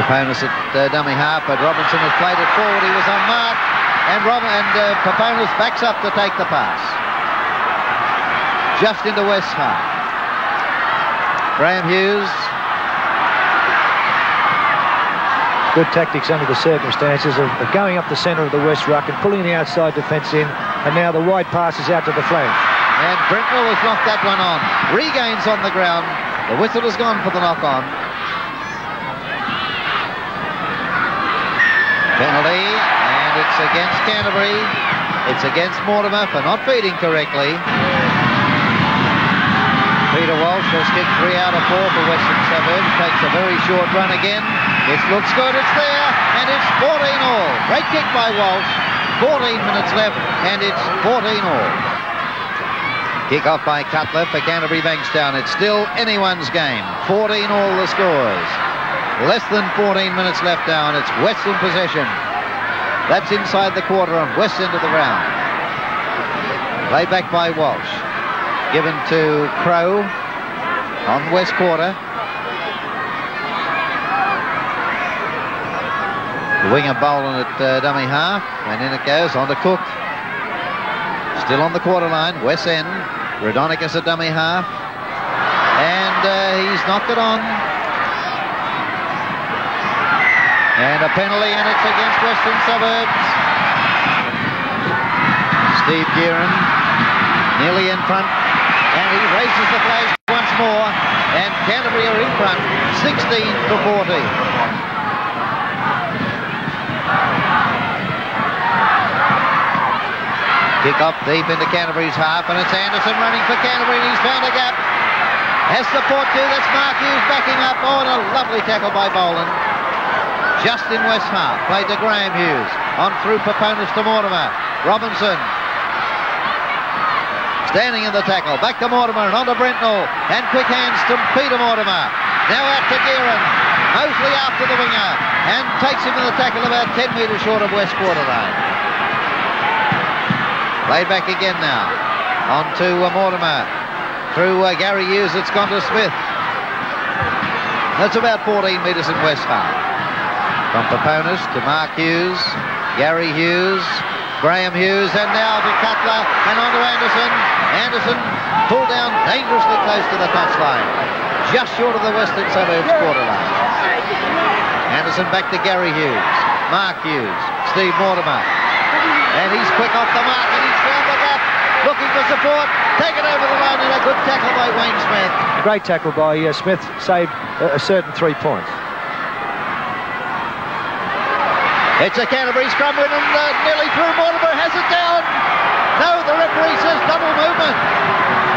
Paponis at dummy half, but Robinson has played it forward. He was unmarked. And Paponis backs up to take the pass. Just into West half. Graham Hughes. Good tactics under the circumstances of going up the centre of the West ruck and pulling the outside defence in. And now the wide pass is out to the flank. And Brentnell has knocked that one on. Regains on the ground. The whistle has gone for the knock-on. Penalty. It's against Canterbury. It's against Mortimer for not feeding correctly. Peter Walsh has kicked 3 out of 4 for Western Suburbs. Takes a very short run again. It looks good. It's there. And it's 14 all. Great kick by Walsh. 14 minutes left. And it's 14 all. Kick off by Cutler for Canterbury Bankstown. It's still anyone's game. 14 all the scores. Less than 14 minutes left now. And it's Western possession. That's inside the quarter on west end of the ground. Played back by Walsh. Given to Crow on west quarter. The winger bowling at dummy half, and in it goes on to Cook. Still on the quarter line, west end. Rodonicus at dummy half. And he's knocked it on. And a penalty, and it's against Western Suburbs. Steve Gearan nearly in front, and he raises the flag once more, and Canterbury are in front, 16 to 14. Kick off deep into Canterbury's half, and it's Anderson running for Canterbury, and he's found a gap. Has support too, that's Mark Hughes backing up. Oh, and a lovely tackle by Boland. Just in West half, played to Graham Hughes. On through Paponis to Mortimer. Robinson. Standing in the tackle. Back to Mortimer and on to Brentnell. And quick hands to Peter Mortimer. Now out to Gearan. Mosley after the winger. And takes him in the tackle about 10 metres short of West quarter line. Played back again now. On to Mortimer. Through Gary Hughes, it's gone to Smith. That's about 14 metres in West half. From Paponis to Mark Hughes, Gary Hughes, Graham Hughes, and now to Cutler, and on to Anderson. Anderson pulled down dangerously close to the touchline, just short of the Western Suburbs quarter line. Anderson back to Gary Hughes, Mark Hughes, Steve Mortimer, and he's quick off the mark, and he's found the gap, looking for support, taken over the line, and a good tackle by Wayne Smith. Great tackle by Smith, saved a certain 3 points. It's a Canterbury scrum win, and nearly through. Mortimer has it down. No, the referee says double movement.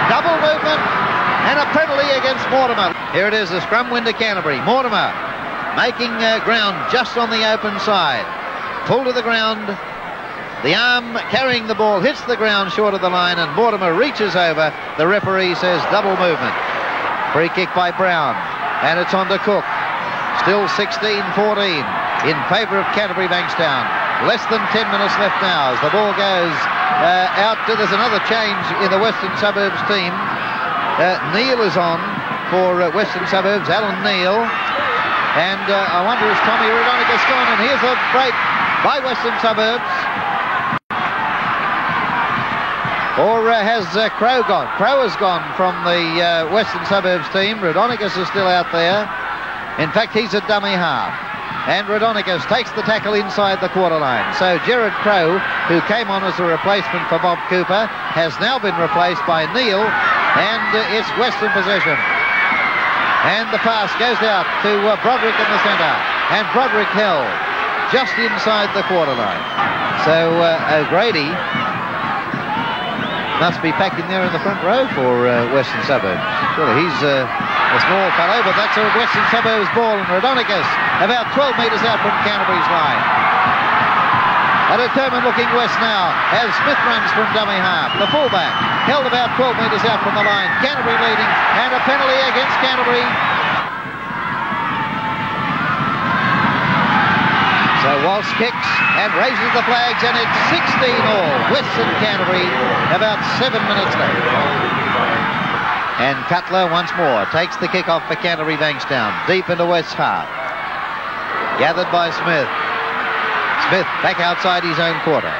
Double movement and a penalty against Mortimer. Here it is, the scrum win to Canterbury. Mortimer making ground just on the open side. Pull to the ground. The arm carrying the ball hits the ground short of the line, and Mortimer reaches over. The referee says double movement. Free kick by Brown, and it's on to Cook. Still 16-14 in favour of Canterbury Bankstown. Less than 10 minutes left now as the ball goes out. There's another change in the Western Suburbs team. Neil is on for Western Suburbs, Alan Neil. And I wonder if Tommy Raudonikis gone. And here's a break by Western Suburbs. Or has Crow gone? Crow has gone from the Western Suburbs team. Raudonikis is still out there. In fact, he's a dummy half. And Raudonikis takes the tackle inside the quarter line. So Gerard Crow, who came on as a replacement for Bob Cooper, has now been replaced by Neil. And it's Western possession. And the pass goes out to Broderick in the centre. And Broderick held just inside the quarter line. So O'Grady must be packed in there in the front row for Western Suburbs. Surely he's a small fellow, but that's a Western Suburbs ball. And Raudonikis about 12 metres out from Canterbury's line. A determined looking West now as Smith runs from dummy half. The fullback held about 12 metres out from the line. Canterbury leading, and a penalty against Canterbury. So Walsh kicks and raises the flags, and it's 16-all. Western Canterbury, about 7 minutes left. And Cutler once more takes the kick off for Canterbury Bankstown, deep into West's half. Gathered by Smith. Smith back outside his own quarter.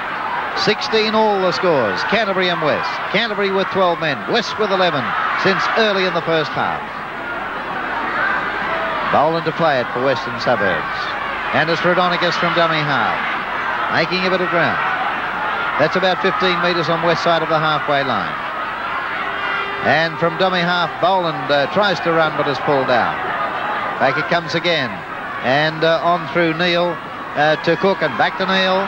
16-all the scores, Canterbury and West. Canterbury with 12 men, West with 11 since early in the first half. Boland to play it for Western Suburbs. And it's Raudonikis from dummy half, making a bit of ground. That's about 15 metres on west side of the halfway line. And from dummy half, Boland tries to run but is pulled out. Back it comes again. And on through Neil to Cook and back to Neil.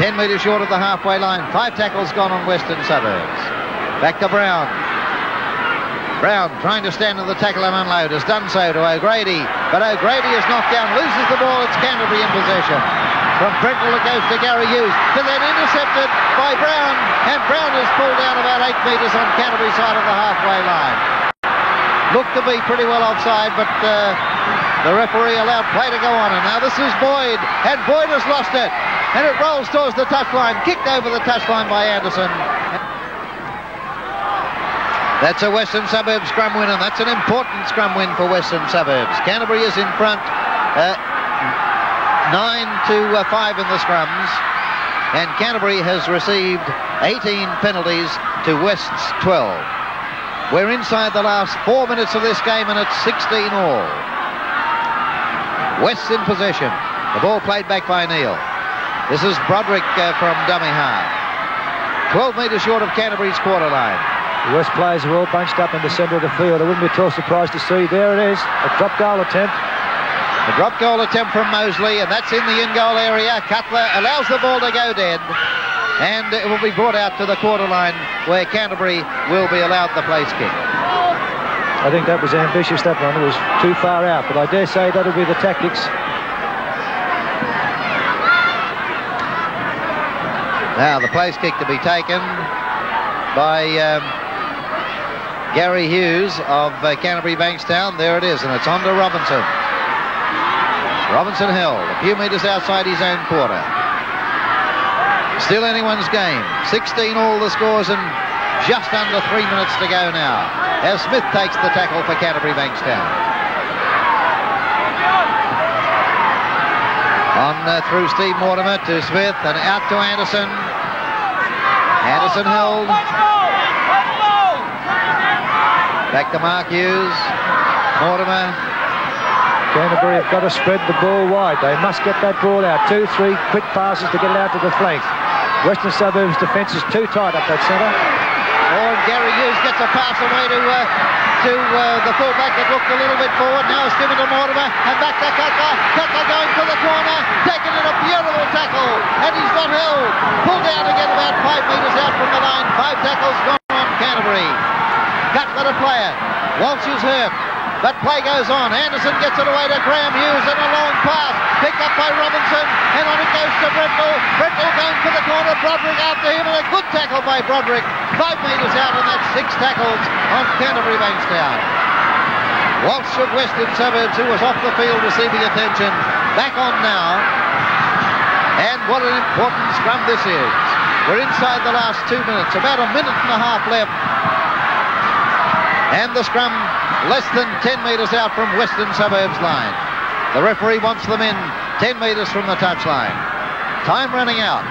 10 metres short of the halfway line. 5 tackles gone on Western Suburbs. Back to Brown. Brown trying to stand in the tackle and unload. Has done so to O'Grady. But O'Grady is knocked down. Loses the ball. It's Canterbury in possession. From Brentford it goes to Gary Hughes. To then intercepted by Brown. And Brown is pulled down about 8 metres on Canterbury side of the halfway line. Looked to be pretty well offside, but the referee allowed play to go on. And now this is Boyd. And Boyd has lost it. And it rolls towards the touchline. Kicked over the touchline by Anderson. That's a Western Suburbs scrum win, and that's an important scrum win for Western Suburbs. Canterbury is in front 9-5 in the scrums, and Canterbury has received 18 penalties to West's 12. We're inside the last 4 minutes of this game, and it's 16-all. West's in possession. The ball played back by Neil. This is Broderick from dummy half. 12 metres short of Canterbury's quarter line. The West players are all bunched up in the centre of the field. I wouldn't be at all surprised to see. There it is, a drop goal attempt. A drop goal attempt from Mosley, and that's in the in-goal area. Cutler allows the ball to go dead, and it will be brought out to the quarter line where Canterbury will be allowed the place kick. I think that was ambitious, that one. It was too far out, but I dare say that'll be the tactics. Now the place kick to be taken by Gary Hughes of Canterbury Bankstown. There it is, and it's on to Robinson. Robinson held a few metres outside his own quarter. Still anyone's game. 16-all the scores, and just under 3 minutes to go now as Smith takes the tackle for Canterbury Bankstown. On through Steve Mortimer to Smith and out to Anderson. Anderson held. Back to Mark Hughes. Mortimer. Canterbury have got to spread the ball wide. They must get that ball out. 2-3 quick passes to get it out to the flank. Western Suburbs defence is too tight up that centre. Oh, and Gary Hughes gets a pass away to the fullback that looked a little bit forward. Now it's given to Mortimer and back to Cutler. Cutler going to the corner, taking in a beautiful tackle, and he's not held. Pulled down again about 5 metres out from the line. 5 tackles gone on Canterbury. Cutler to play it. Walsh is hurt, but play goes on. Anderson gets it away to Graham Hughes, and a long pass picked up by Robinson, and on it goes to Brentnell. Brentnell going for the corner. Broderick after him, and a good tackle by Broderick. 5 metres out, and that's 6 tackles on Canterbury Bankstown. Walsh of Western Suburbs, who was off the field receiving attention, back on now. And what an important scrum this is. We're inside the last 2 minutes, about a minute and a half left. And the scrum less than 10 metres out from Western Suburbs line. The referee wants them in 10 metres from the touchline. Time running out.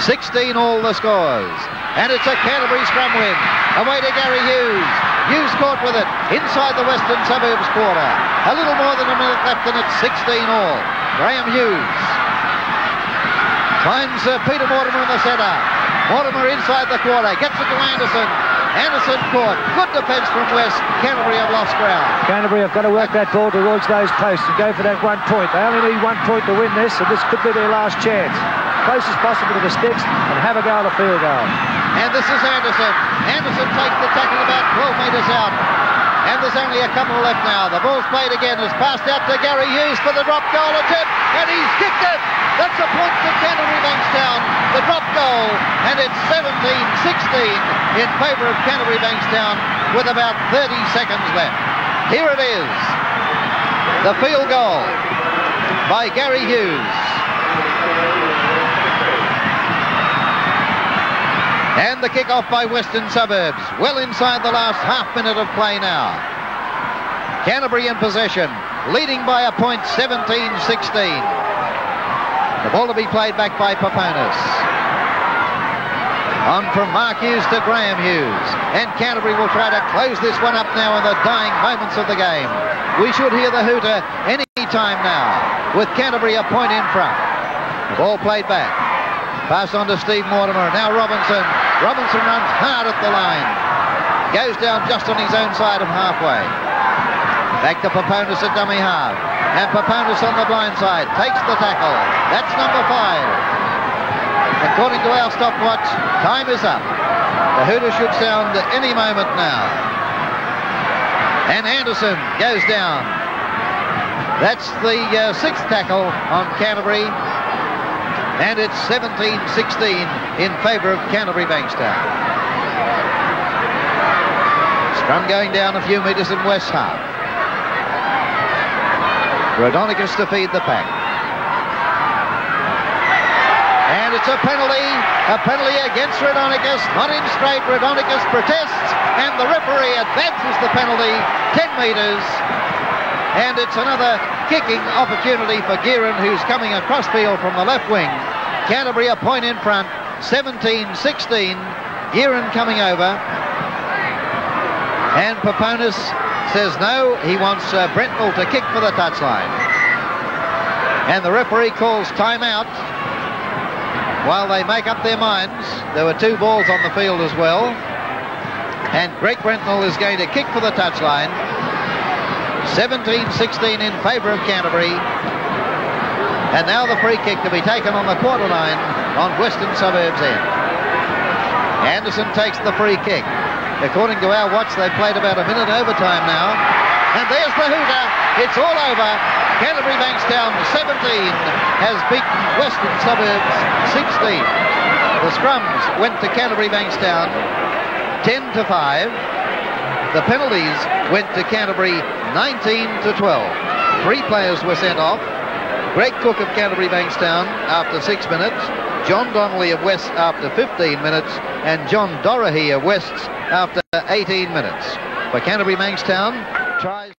16 all the scores. And it's a Canterbury scrum win. Away to Gary Hughes. Hughes caught with it inside the Western Suburbs quarter. A little more than a minute left and it's 16 all. Graham Hughes finds Peter Mortimer in the centre. Mortimer inside the quarter. Gets it to Anderson. Anderson caught. Good defence from West. Canterbury have lost ground. Canterbury have got to work that ball towards those posts and go for that 1 point. They only need 1 point to win this, and this could be their last chance. Close as possible to the sticks and have a go at a field goal. And this is Anderson. Anderson takes the tackle about 12 metres out. And there's only a couple left now. The ball's played again. It's passed out to Gary Hughes for the drop goal attempt. And he's kicked it. That's a point to Canterbury Bankstown. The drop goal. And it's 17-16 in favour of Canterbury Bankstown with about 30 seconds left. Here it is. The field goal by Gary Hughes. And the kick-off by Western Suburbs. Well inside the last half minute of play now. Canterbury in possession, leading by a point, 17-16. The ball to be played back by Paponis. On from Mark Hughes to Graham Hughes. And Canterbury will try to close this one up now in the dying moments of the game. We should hear the hooter any time now, with Canterbury a point in front. The ball played back. Pass on to Steve Mortimer. Now Robinson. Robinson runs hard at the line. Goes down just on his own side of halfway. Back to Paponis at dummy half. And Paponis on the blind side. Takes the tackle. That's number 5. According to our stopwatch, time is up. The hooter should sound any moment now. And Anderson goes down. That's the 6th tackle on Canterbury. And it's 17-16 in favour of Canterbury Bankstown. Scrum going down a few metres in West half. Rodonicus to feed the pack. And it's a penalty against Rodonicus, not in straight. Rodonicus protests, and the referee advances the penalty 10 metres. And it's another kicking opportunity for Gearan, who's coming across field from the left wing. Canterbury a point in front, 17-16. Gearan coming over. And Paponis says no, he wants Brentnell to kick for the touchline. And the referee calls timeout while they make up their minds. There were 2 balls on the field as well. And Greg Brentnell is going to kick for the touchline. 17-16 in favour of Canterbury. And now the free kick to be taken on the quarter line on Western Suburbs end. Anderson takes the free kick. According to our watch, they've played about a minute overtime now. And there's the hooter. It's all over. Canterbury Bankstown 17 has beaten Western Suburbs 16. The scrums went to Canterbury Bankstown 10-5. The penalties went to Canterbury 19-12. 3 players were sent off. Greg Cook of Canterbury Bankstown after 6 minutes. John Donnelly of West after 15 minutes. And John Dorahy of West after 18 minutes. For Canterbury Bankstown,